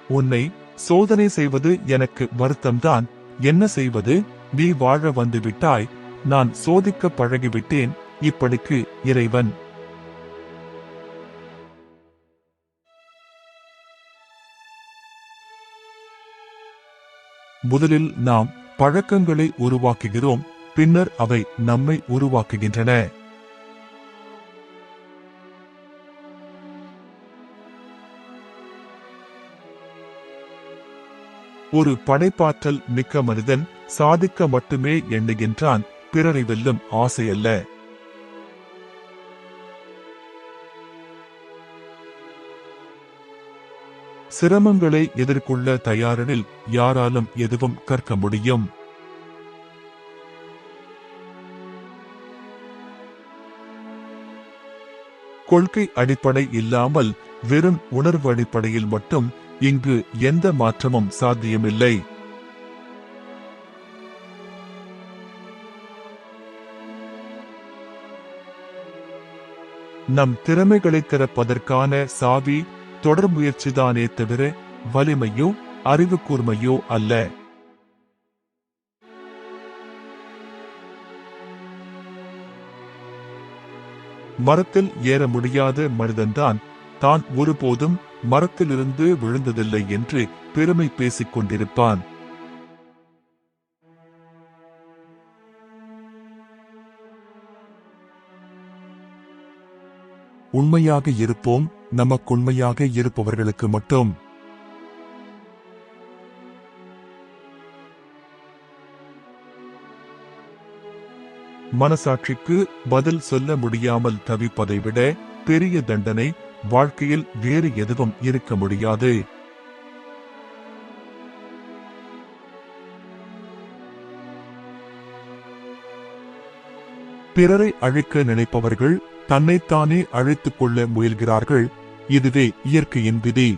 உன்னை சோதனை செய்வது எனக்கு வருத்தம்தான். என்ன செய்வது? நீ வாழ வந்து விட்டாய், நான் சோதிக்க பழகிவிட்டேன். இப்படிக்கு இறைவன். முதலில் நாம் பழக்கங்களை உருவாக்குகிறோம், பின்னர் அவை நம்மை உருவாக்குகின்றன. ஒரு படைப்பாற்றல் மிக்க மனிதன் சாதிக்க மட்டுமே எண்ணுகின்றான், பிறரை வெல்லும் ஆசையல்ல. சிரமங்களை எதிர்கொள்ள தயாரெனில் யாராலும் எதுவும் கற்க முடியும். கொள்கை அடிப்படை இல்லாமல் வெறும் உணர்வு அடிப்படையில் மட்டும் இங்கு எந்த மாற்றமும் சாத்தியமில்லை. நம் திறமைகளை திறப்பதற்கான சாவி தொடர் முயற்சிதானே தவிர வலிமையோ அறிவு கூர்மையோ அல்ல. மரத்தில் ஏற முடியாத மனிதன்தான் தான் ஒருபோதும் மரத்திலிருந்து விழுந்ததில்லை என்று பெருமை பேசிக் கொண்டிருப்பான். உண்மையாக இருப்போம், நமக்குண்மையாக இருப்பவர்களுக்கு மட்டும். மனசாட்சிக்கு பதில் சொல்ல முடியாமல் தவிப்பதை விட பெரிய தண்டனை வாழ்க்கையில் வேறு எதுவும் இருக்க முடியாது. பிறரை அழிக்க நினைப்பவர்கள் தன்னைத்தானே அழித்துக் கொள்ள முயல்கிறார்கள். இதுவே இயற்கையின் விதி.